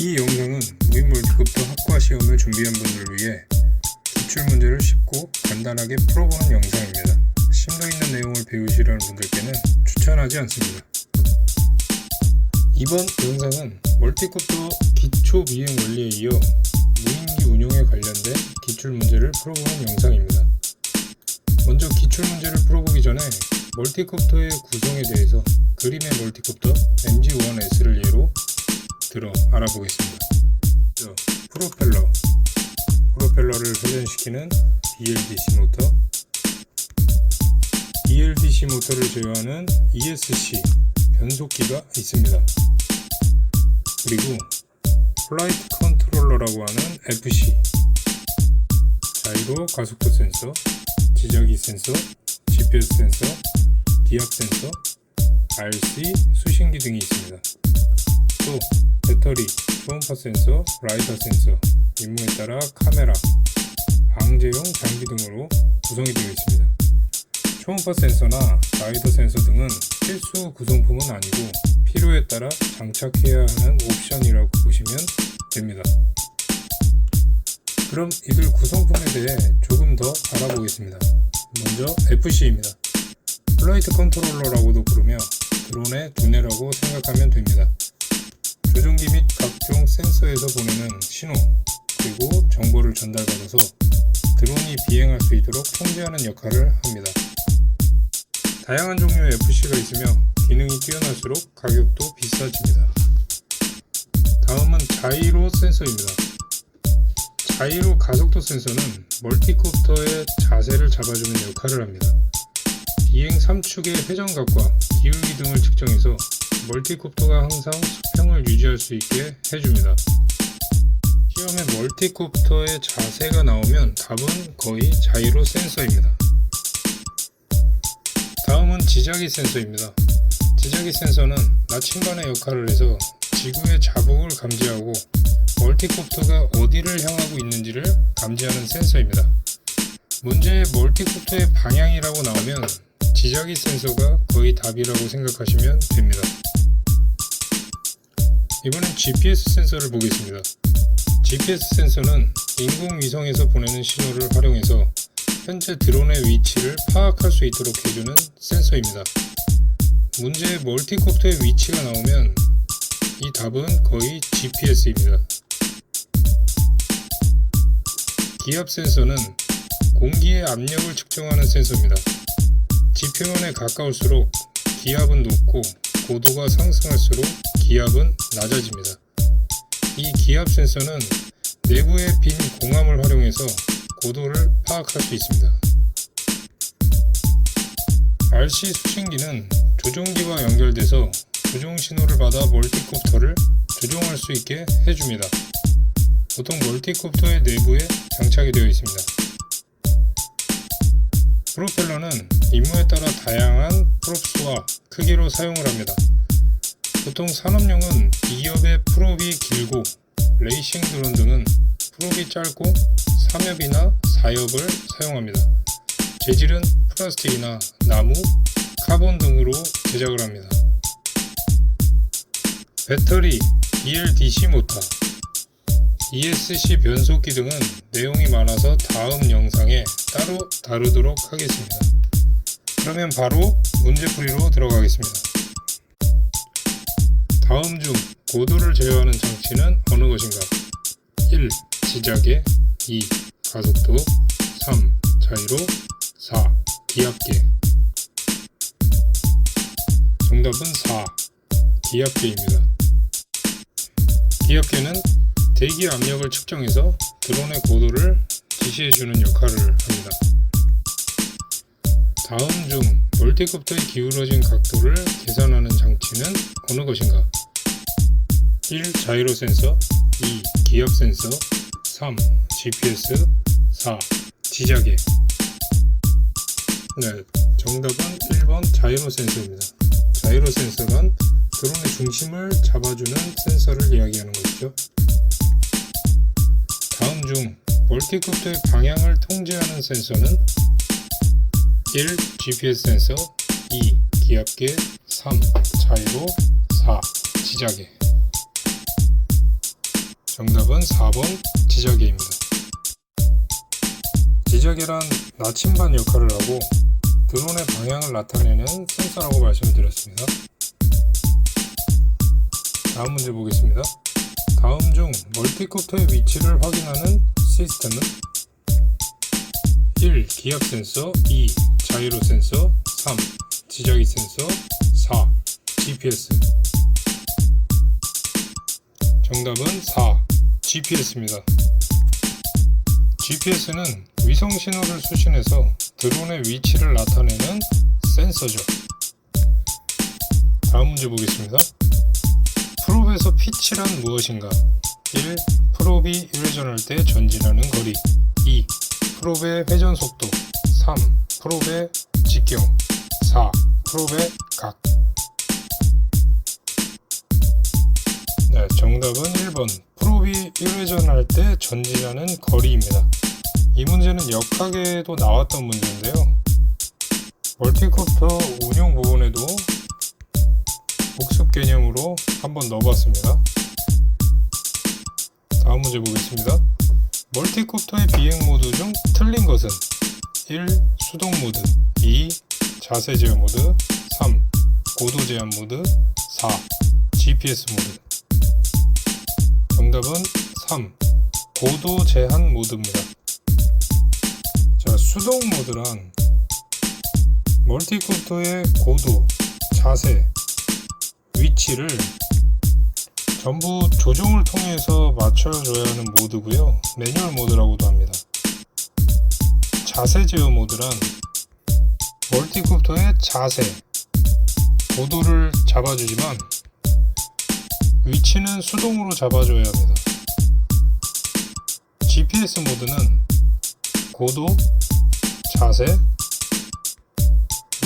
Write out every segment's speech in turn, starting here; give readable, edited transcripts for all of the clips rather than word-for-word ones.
이 영상은 무인 멀티콥터 학과 시험을 준비한 분들을 위해 기출문제를 쉽고 간단하게 풀어보는 영상입니다. 심도 있는 내용을 배우시려는 분들께는 추천하지 않습니다. 이번 영상은 멀티콥터 기초 비행 원리에 이어 무인기 운용에 관련된 기출문제를 풀어보는 영상입니다. 먼저 기출문제를 풀어보기 전에 멀티콥터의 구성에 대해서 그림의 멀티콥터 MG-1S를 예로 들어 알아보겠습니다. 프로펠러를 회전시키는 BLDC 모터, BLDC 모터를 제어하는 ESC 변속기가 있습니다. 그리고 플라이트 컨트롤러라고 하는 FC, 자이로 가속도 센서, 지저귀 센서, GPS 센서, 기압 센서, RC 수신기 등이 있습니다. 또 배터리, 초음파 센서, 라이더 센서, 임무에 따라 카메라, 방제용 장비 등으로 구성이 되어 있습니다. 초음파 센서나 라이더 센서 등은 필수 구성품은 아니고 필요에 따라 장착해야 하는 옵션이라고 보시면 됩니다. 그럼 이들 구성품에 대해 조금 더 알아보겠습니다. 먼저 FC입니다. 플라이트 컨트롤러라고도 부르며 드론의 두뇌라고 생각하면 됩니다. 조종기 및 각종 센서에서 보내는 신호 그리고 정보를 전달받아서 드론이 비행할 수 있도록 통제하는 역할을 합니다. 다양한 종류의 FC가 있으며 기능이 뛰어날수록 가격도 비싸집니다. 다음은 자이로 센서입니다. 자이로 가속도 센서는 멀티콥터의 자세를 잡아주는 역할을 합니다. 비행 3축의 회전각과 기울기 등을 측정해서 멀티콥터가 항상 수평을 유지할 수 있게 해줍니다. 시험에 멀티콥터의 자세가 나오면 답은 거의 자이로 센서입니다. 다음은 지저귀 센서입니다. 지저귀 센서는 나침반의 역할을 해서 지구의 자국을 감지하고 멀티콥터가 어디를 향하고 있는지를 감지하는 센서입니다. 문제의 멀티콥터의 방향이라고 나오면 지저귀 센서가 거의 답이라고 생각하시면 됩니다. 이번엔 GPS 센서를 보겠습니다. GPS 센서는 인공위성에서 보내는 신호를 활용해서 현재 드론의 위치를 파악할 수 있도록 해주는 센서입니다. 문제의 멀티콥터의 위치가 나오면 이 답은 거의 GPS입니다. 기압 센서는 공기의 압력을 측정하는 센서입니다. 지표면에 가까울수록 기압은 높고 고도가 상승할수록 기압은 낮아집니다. 이 기압 센서는 내부의 빈 공함을 활용해서 고도를 파악할 수 있습니다. RC 수신기는 조종기와 연결돼서 조종 신호를 받아 멀티콥터를 조종할 수 있게 해줍니다. 보통 멀티콥터의 내부에 장착이 되어 있습니다. 프로펠러는 임무에 따라 다양한 프롭스와 크기로 사용을 합니다. 보통 산업용은 2엽의 프롭이 길고 레이싱 드론 등은 프롭이 짧고 3엽이나 4엽을 사용합니다. 재질은 플라스틱이나 나무, 카본 등으로 제작을 합니다. 배터리, BLDC 모터, ESC 변속기 등은 내용이 많아서 다음 영상에 따로 다루도록 하겠습니다. 그러면 바로 문제풀이로 들어가겠습니다. 다음 중 고도를 제어하는 장치는 어느 것인가? 1. 지자계, 2. 가속도, 3. 자이로, 4. 기압계. 정답은 4. 기압계입니다. 기압계는 대기 압력을 측정해서 드론의 고도를 지시해주는 역할을 합니다. 다음 중 멀티콥터의 기울어진 각도를 계산하는 장치는 어느 것인가? 1. 자이로 센서, 2. 기압 센서, 3. GPS, 4. 지자계. 정답은 1번 자이로 센서입니다. 자이로 센서란 드론의 중심을 잡아주는 센서를 이야기하는 것이죠. 다음 중 멀티콥터의 방향을 통제하는 센서는 1. GPS 센서, 2. 기압계, 3. 자이로, 4. 지자계. 정답은 4번 지저귀입니다. 지저귀란 나침반 역할을 하고 드론의 방향을 나타내는 센서라고 말씀을 드렸습니다. 다음 문제 보겠습니다. 다음 중 멀티콥터의 위치를 확인하는 시스템은 1. 기압 센서 2. 자이로 센서 3. 지저귀 센서 4. GPS. 정답은 4. GPS입니다. GPS는 위성 신호를 수신해서 드론의 위치를 나타내는 센서죠. 다음 문제 보겠습니다. 프롭에서 피치란 무엇인가? 1. 프롭이 회전할 때 전진하는 거리. 2. 프롭의 회전 속도. 3. 프롭의 직경. 4. 프롭의 각. 네, 정답은 1번 프롭이 1회전할 때 전진하는 거리입니다. 이 문제는 역학에도 나왔던 문제인데요. 멀티콥터 운용 부분에도 복습 개념으로 한번 넣어봤습니다. 다음 문제 보겠습니다. 멀티콥터의 비행 모드 중 틀린 것은 1. 수동 모드 2. 자세 제어 모드 3. 고도 제한 모드 4. GPS 모드. 정답은 3. 고도 제한 모드입니다. 자, 수동 모드란 멀티콥터의 고도, 자세, 위치를 전부 조종을 통해서 맞춰줘야 하는 모드고요. 매뉴얼 모드라고도 합니다. 자세 제어 모드란 멀티콥터의 자세, 고도를 잡아주지만 위치는 수동으로 잡아줘야 합니다. GPS 모드는 고도, 자세,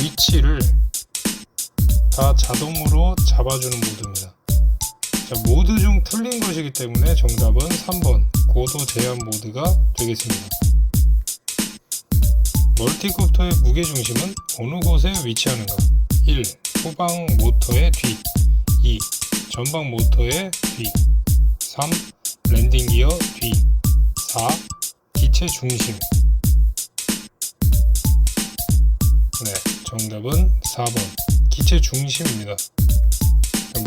위치를 다 자동으로 잡아주는 모드입니다. 자, 모드 중 틀린 것이기 때문에 정답은 3번 고도 제한 모드가 되겠습니다. 멀티콥터의 무게중심은 어느 곳에 위치하는가? 1. 후방 모터의 뒤 2. 전방 모터의 뒤 3. 랜딩 기어 뒤 4. 기체 중심. 네, 정답은 4번 기체 중심입니다.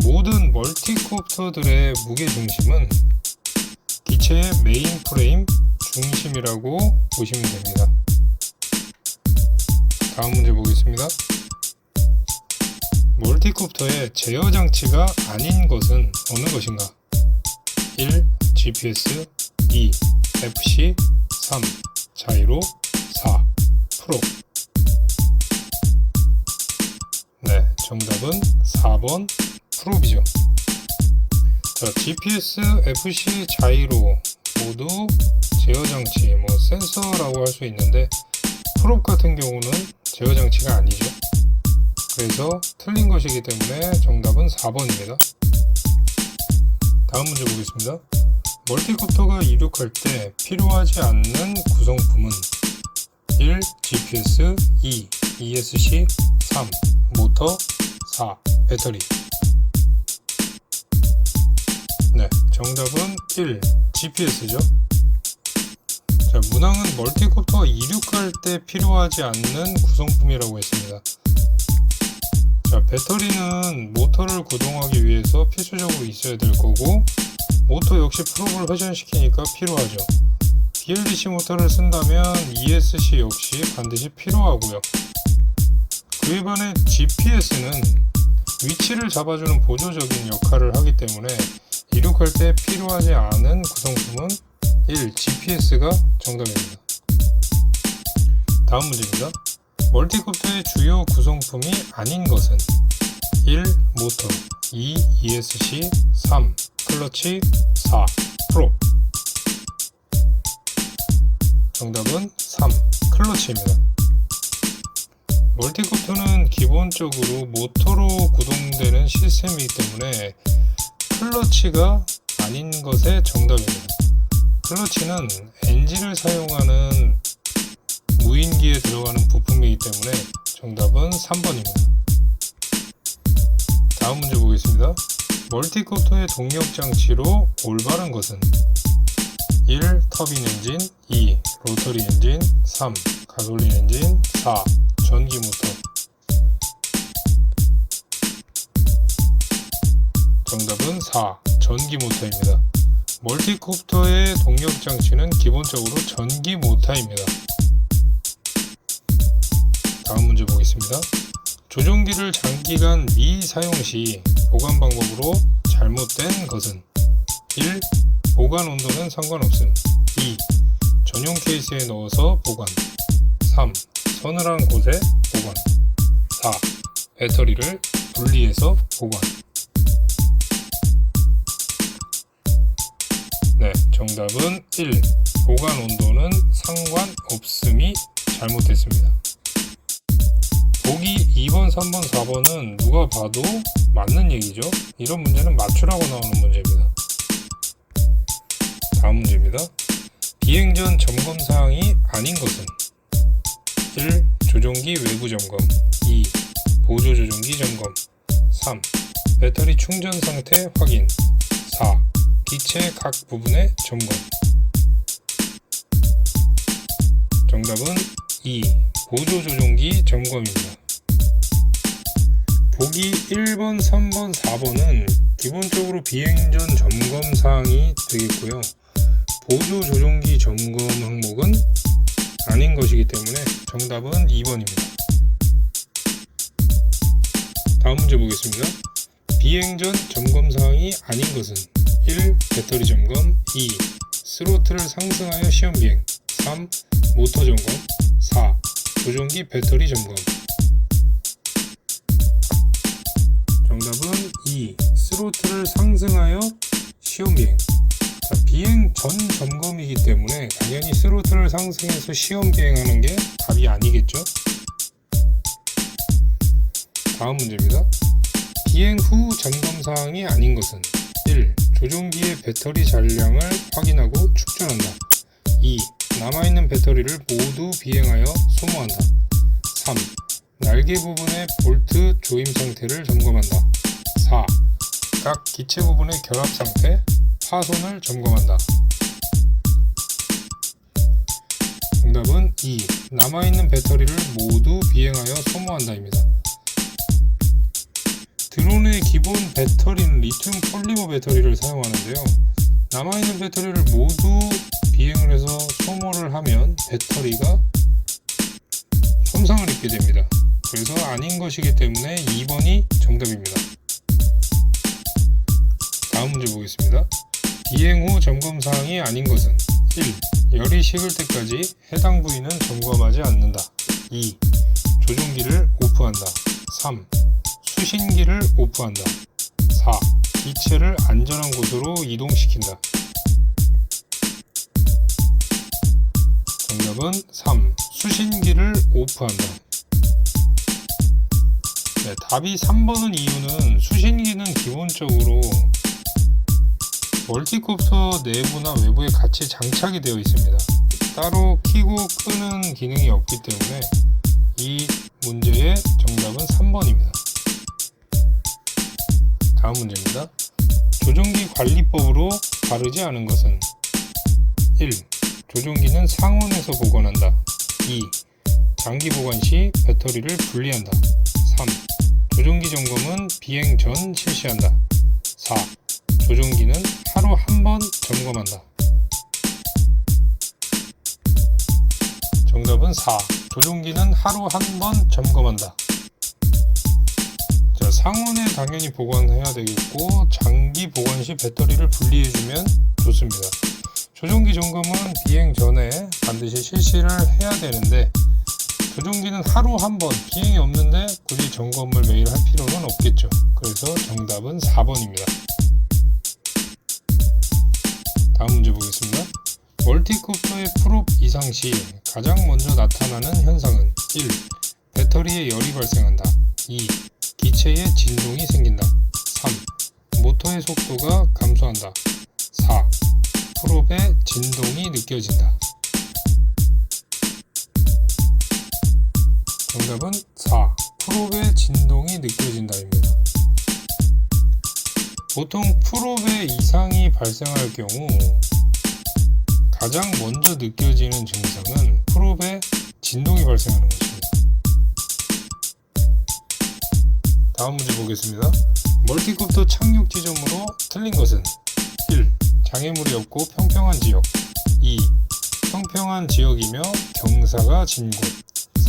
모든 멀티콥터들의 무게중심은 기체의 메인 프레임 중심이라고 보시면 됩니다. 다음 문제 보겠습니다. 멀티콥터의 제어 장치가 아닌 것은 어느 것인가? 1. GPS 2. FC 3. 자이로 4. 프롭. 네, 정답은 4번 프롭이죠. 자, GPS, FC, 자이로 모두 제어 장치, 센서라고 할 수 있는데 프롭 같은 경우는 제어 장치가 아니죠. 그래서 틀린 것이기 때문에 정답은 4번입니다. 다음 문제 보겠습니다. 멀티콥터가 이륙할 때 필요하지 않는 구성품은 1. GPS 2. ESC 3. 모터 4. 배터리. 네, 정답은 1. GPS죠. 자, 문항은 멀티콥터가 이륙할 때 필요하지 않는 구성품이라고 했습니다. 자, 배터리는 모터를 구동하기 위해서 필수적으로 있어야 될 거고, 모터 역시 프롭을 회전시키니까 필요하죠. BLDC 모터를 쓴다면 ESC 역시 반드시 필요하고요. 그에 반해 GPS는 위치를 잡아주는 보조적인 역할을 하기 때문에 이륙할 때 필요하지 않은 구성품은 1. GPS가 정답입니다. 다음 문제입니다. 멀티콥터의 주요 구성품이 아닌 것은 1. 모터 2. ESC 3. 클러치 4. 프롭. 정답은 3. 클러치입니다. 멀티콥터는 기본적으로 모터로 구동되는 시스템이기 때문에 클러치가 아닌 것의 정답입니다. 클러치는 엔진을 사용하는 무인기에 들어가는 부품이기 때문에 정답은 3번입니다. 다음 문제 보겠습니다. 멀티콥터의 동력 장치로 올바른 것은 1. 터빈 엔진, 2. 로터리 엔진, 3. 가솔린 엔진, 4. 전기 모터. 정답은 4. 전기 모터입니다. 멀티콥터의 동력 장치는 기본적으로 전기 모터입니다. 다음 문제 보겠습니다. 조종기를 장기간 미사용 시 보관 방법으로 잘못된 것은 1. 보관 온도는 상관없음. 2. 전용 케이스에 넣어서 보관. 3. 서늘한 곳에 보관. 4. 배터리를 분리해서 보관. 네, 정답은 1. 보관 온도는 상관없음이 잘못됐습니다. 보기 2번, 3번, 4번은 누가 봐도 맞는 얘기죠. 이런 문제는 맞추라고 나오는 문제입니다. 다음 문제입니다. 비행 전 점검 사항이 아닌 것은 1. 조종기 외부 점검. 2. 보조 조종기 점검. 3. 배터리 충전 상태 확인. 4. 기체 각 부분의 점검. 정답은 2. 보조 조종기 점검입니다. 보기 1번, 3번, 4번은 기본적으로 비행 전 점검 사항이 되겠고요. 보조 조종기 점검 항목은 아닌 것이기 때문에 정답은 2번입니다. 다음 문제 보겠습니다. 비행 전 점검 사항이 아닌 것은 1. 배터리 점검. 2. 스로틀을 상승하여 시험 비행. 3. 모터 점검. 4. 조종기 배터리 점검. 정답은 2. 스로틀을 상승하여 시험 비행. 자, 비행 전 점검이기 때문에 당연히 스로틀을 상승해서 시험 비행하는 게 답이 아니겠죠? 다음 문제입니다. 비행 후 점검 사항이 아닌 것은 1. 조종기의 배터리 잔량을 확인하고 축전한다. 2. 남아있는 배터리를 모두 비행하여 소모한다. 3. 날개 부분의 볼트 조임 상태를 점검한다. 4. 각 기체 부분의 결합 상태, 파손을 점검한다. 정답은 2. 남아있는 배터리를 모두 비행하여 소모한다입니다. 드론의 기본 배터리는 리튬 폴리머 배터리를 사용하는데요. 남아있는 배터리를 모두 비행을 해서 소모를 하면 배터리가 손상을 입게 됩니다. 그래서 아닌 것이기 때문에 2번이 정답입니다. 다음 문제 보겠습니다. 비행 후 점검 사항이 아닌 것은 1. 열이 식을 때까지 해당 부위는 점검하지 않는다. 2. 조종기를 오프한다. 3. 수신기를 오프한다. 4. 기체를 안전한 곳으로 이동시킨다. 정답은 3. 수신기를 오프한다. 네, 답이 3번은 이유는 수신기는 기본적으로 멀티콥터 내부나 외부에 같이 장착이 되어 있습니다. 따로 켜고 끄는 기능이 없기 때문에 이 문제의 정답은 3번입니다. 다음 문제입니다. 조종기 관리법으로 다르지 않은 것은 1. 조종기는 상온에서 보관한다. 2. 장기 보관 시 배터리를 분리한다. 3. 조종기 점검은 비행 전 실시한다. 4. 조종기는 하루 한 번 점검한다. 정답은 4. 조종기는 하루 한 번 점검한다. 자, 상온에 당연히 보관해야 되겠고 장기 보관 시 배터리를 분리해주면 좋습니다. 조종기 점검은 비행 전에 반드시 실시를 해야 되는데 조종기는 하루 한 번, 비행이 없는데 굳이 점검을 매일 할 필요는 없겠죠. 그래서 정답은 4번입니다. 다음 문제 보겠습니다. 멀티콥터의 풀업 이상 시 가장 먼저 나타나는 현상은 1. 배터리에 열이 발생한다. 2. 기체에 진동이 생긴다. 3. 모터의 속도가 감소한다. 4. 풀업에 진동이 느껴진다. 정답은 4. 풀업에 진동이 느껴진다입니다. 보통 프롭에 이상이 발생할 경우 가장 먼저 느껴지는 증상은 프롭에 진동이 발생하는 것입니다. 다음 문제 보겠습니다. 멀티콥터 착륙 지점으로 틀린 것은 1. 장애물이 없고 평평한 지역. 2. 평평한 지역이며 경사가 진 곳.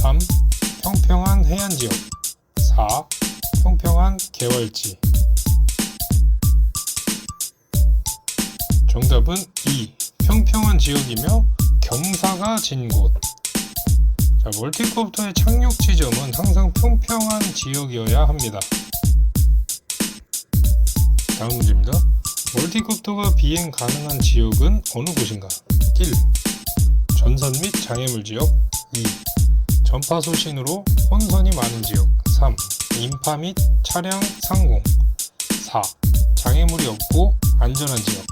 3. 평평한 해안 지역. 4. 평평한 개활지. 정답은 2. 평평한 지역이며 경사가 진 곳. 자, 멀티콥터의 착륙 지점은 항상 평평한 지역이어야 합니다. 다음 문제입니다. 멀티콥터가 비행 가능한 지역은 어느 곳인가? 1. 전선 및 장애물 지역. 2. 전파 소신으로 혼선이 많은 지역. 3. 인파 및 차량 상공. 4. 장애물이 없고 안전한 지역.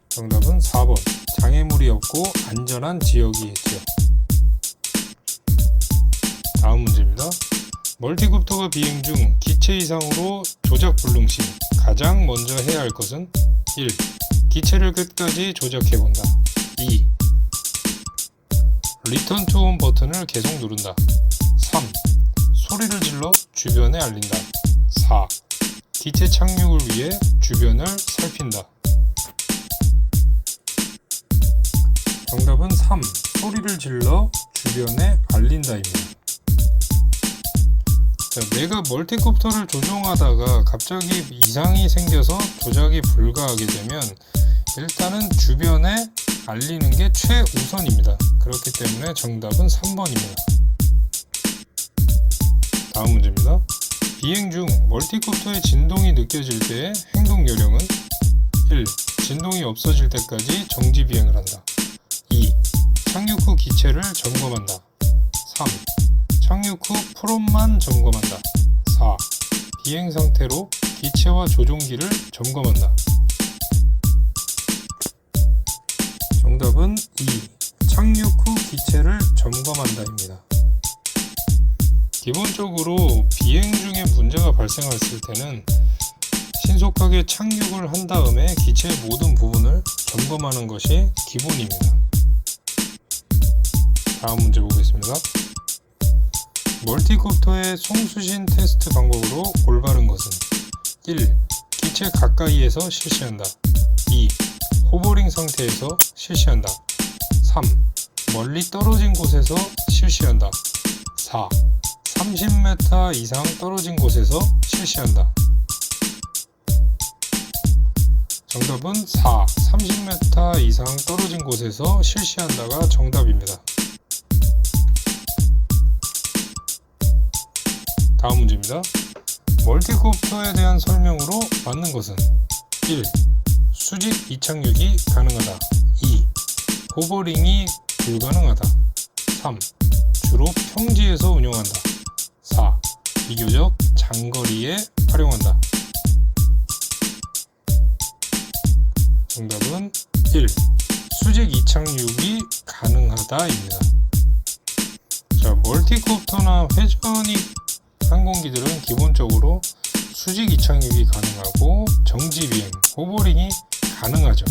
정답은 4번 장애물이 없고 안전한 지역이겠죠. 다음 문제입니다. 멀티콥터가 비행 중 기체 이상으로 조작 불능 시 가장 먼저 해야 할 것은 1. 기체를 끝까지 조작해본다. 2. 리턴 투 홈 버튼을 계속 누른다. 3. 소리를 질러 주변에 알린다. 4. 기체 착륙을 위해 주변을 살핀다. 정답은 3. 소리를 질러 주변에 알린다입니다. 자, 내가 멀티콥터를 조종하다가 갑자기 이상이 생겨서 조작이 불가하게 되면 일단은 주변에 알리는 게 최우선입니다. 그렇기 때문에 정답은 3번입니다. 다음 문제입니다. 비행 중 멀티콥터의 진동이 느껴질 때의 행동 요령은 1. 진동이 없어질 때까지 정지 비행을 한다. 2. 착륙 후 기체를 점검한다. 3. 착륙 후 프롭만 점검한다. 4. 비행 상태로 기체와 조종기를 점검한다. 정답은 2. 착륙 후 기체를 점검한다입니다. 기본적으로 비행 중에 문제가 발생했을 때는 신속하게 착륙을 한 다음에 기체의 모든 부분을 점검하는 것이 기본입니다. 다음 문제 보겠습니다. 멀티콥터의 송수신 테스트 방법으로 올바른 것은 1. 기체 가까이에서 실시한다. 2. 호버링 상태에서 실시한다. 3. 멀리 떨어진 곳에서 실시한다. 4. 30m 이상 떨어진 곳에서 실시한다. 정답은 4. 30m 이상 떨어진 곳에서 실시한다가 정답입니다. 다음 문제입니다. 멀티콥터에 대한 설명으로 맞는 것은 1. 수직 이착륙이 가능하다. 2. 호버링이 불가능하다. 3. 주로 평지에서 운용한다. 4. 비교적 장거리에 활용한다. 정답은 1. 수직 이착륙이 가능하다입니다. 자, 멀티콥터나 회전익 항공기들은 기본적으로 수직 이착륙이 가능하고 정지 비행, 호버링이 가능하죠.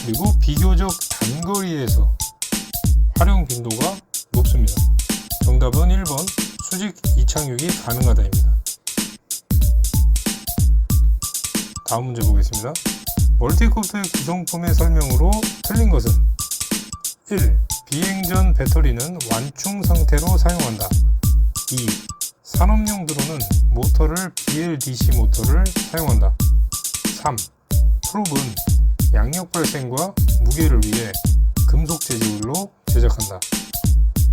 그리고 비교적 단거리에서 활용 빈도가 높습니다. 정답은 1번 수직 이착륙이 가능하다입니다. 다음 문제 보겠습니다. 멀티콥터의 구성품의 설명으로 틀린 것은 1. 비행 전 배터리는 완충 상태로 사용한다. 2. 산업용 드론은 모터를 BLDC 모터를 사용한다. 3. 프롭은 양력 발생과 무게를 위해 금속 재질로 제작한다.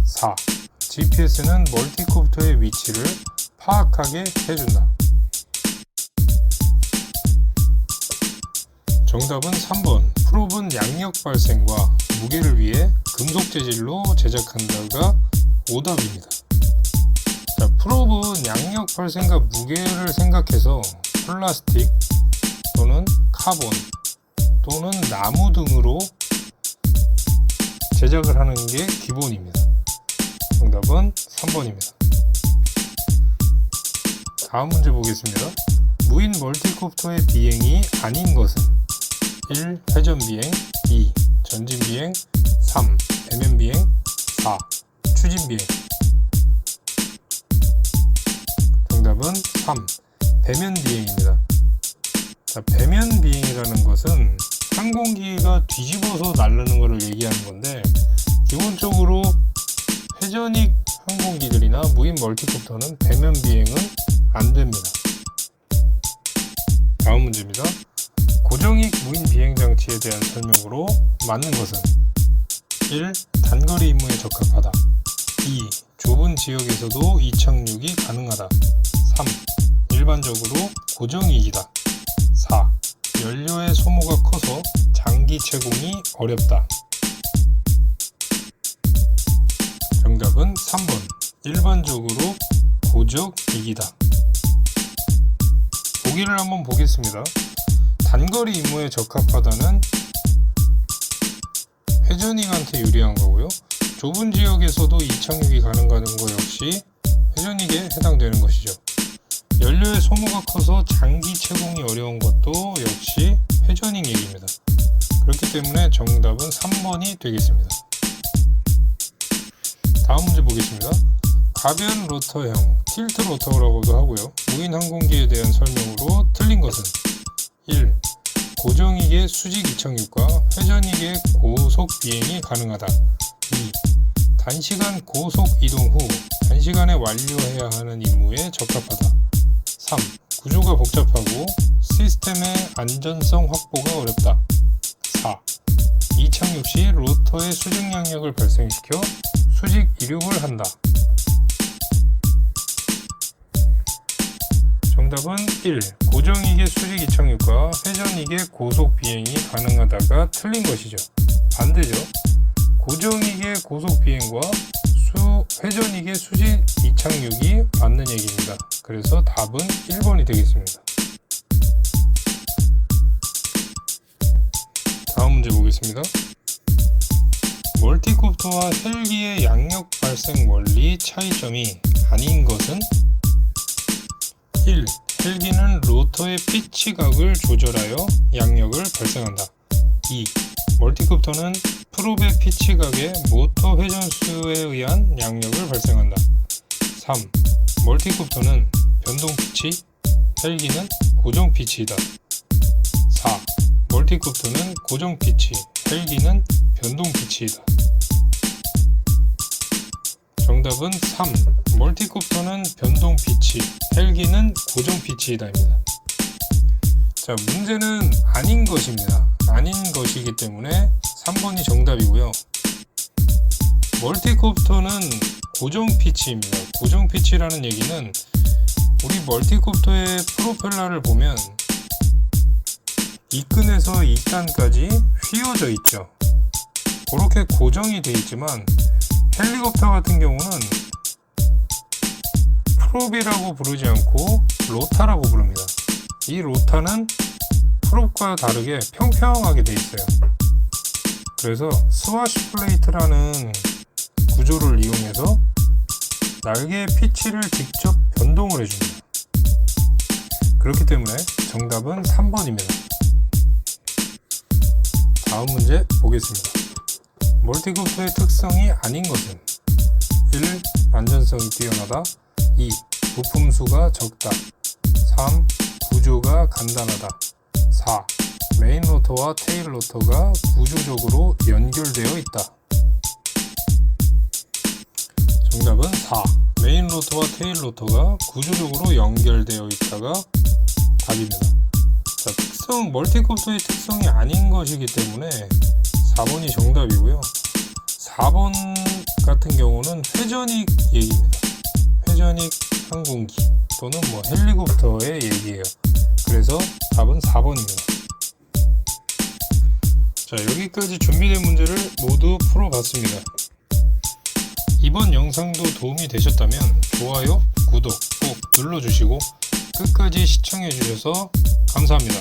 4. GPS는 멀티콥터의 위치를 파악하게 해준다. 정답은 3번 프롭은 양력 발생과 무게를 위해 금속 재질로 제작한다가 오답입니다. 자, 프롭은 양력 발생과 무게를 생각해서 플라스틱 또는 카본 또는 나무 등으로 제작을 하는 게 기본입니다. 정답은 3번입니다. 다음 문제 보겠습니다. 무인 멀티콥터의 비행이 아닌 것은 1. 회전 비행, 2. 전진 비행, 3. 배면 비행, 4. 추진 비행. 정답은 3. 배면 비행입니다. 자, 배면 비행이라는 것은 항공기가 뒤집어서 날르는 것을 얘기하는 건데, 기본적으로 회전익 항공기들이나 무인 멀티콥터는 배면 비행은 안 됩니다. 다음 문제입니다. 고정익 무인 비행 장치에 대한 설명으로 맞는 것은 1. 단거리 임무에 적합하다. 2. 좁은 지역에서도 이착륙이 가능하다. 3. 일반적으로 고정익이다. 4. 연료의 소모가 커서 장기 채공이 어렵다. 정답은 3번. 일반적으로 고정익이다. 보기를 한번 보겠습니다. 단거리 임무에 적합하다는 회전익한테 유리한 거고요. 좁은 지역에서도 이착륙이 가능하다는 거 역시 회전익에 해당되는 것이죠. 연료의 소모가 커서 장기 채공이 어려운 것도 역시 회전익 얘기입니다. 그렇기 때문에 정답은 3번이 되겠습니다. 다음 문제 보겠습니다. 가변 로터형 틸트 로터라고도 하고요. 무인 항공기에 대한 설명으로 틀린 것은 1. 고정익의 수직 이착륙과 회전익의 고속 비행이 가능하다. 2. 단시간 고속 이동 후 단시간에 완료해야 하는 임무에 적합하다. 3. 구조가 복잡하고 시스템의 안전성 확보가 어렵다. 4. 이착륙 시 로터의 수직 양력을 발생시켜 수직 이륙을 한다. 정답은 1. 고정익의 수직 이착륙과 회전익의 고속 비행이 가능하다가 틀린 것이죠. 반대죠. 고정익의 고속 비행과 회전익의 수직 이착륙이 맞는 얘기입니다. 그래서 답은 1번이 되겠습니다. 다음 문제 보겠습니다. 멀티콥터와 헬기의 양력 발생 원리 차이점이 아닌 것은 1. 헬기는 로터의 피치각을 조절하여 양력을 발생한다. 2. 멀티콥터는 프롭의 피치각의 모터 회전수에 의한 양력을 발생한다. 3. 멀티콥터는 변동 피치, 헬기는 고정 피치이다. 4. 멀티콥터는 고정 피치, 헬기는 변동 피치이다. 정답은 3. 멀티콥터는 변동 피치, 헬기는 고정 피치이다입니다. 자, 문제는 아닌 것입니다. 아닌 것이기 때문에 3번이 정답이고요. 멀티콥터는 고정 피치입니다. 고정 피치라는 얘기는 우리 멀티콥터의 프로펠러를 보면 이 끈에서 이 단까지 휘어져 있죠. 그렇게 고정이 되어 있지만 헬리콥터 같은 경우는 프롭이라고 부르지 않고 로타라고 부릅니다. 이 로타는 프롭과 다르게 평평하게 되어 있어요. 그래서 스와시 플레이트라는 구조를 이용해서 날개의 피치를 직접 변동을 해줍니다. 그렇기 때문에 정답은 3번입니다. 다음 문제 보겠습니다. 멀티콥터의 특성이 아닌 것은 1. 안전성이 뛰어나다. 2. 부품 수가 적다. 3. 구조가 간단하다. 4. 메인 로터와 테일 로터가 구조적으로 연결되어 있다. 정답은 4. 메인 로터와 테일 로터가 구조적으로 연결되어 있다가 답입니다. 자, 멀티콥터의 특성이 아닌 것이기 때문에 4번이 정답이고요. 4번 같은 경우는 회전익 얘기입니다. 회전익 항공기 또는 헬리콥터의 얘기예요. 그래서 답은 4번입니다. 자, 여기까지 준비된 문제를 모두 풀어봤습니다. 이번 영상도 도움이 되셨다면 좋아요, 구독 꼭 눌러주시고 끝까지 시청해주셔서 감사합니다.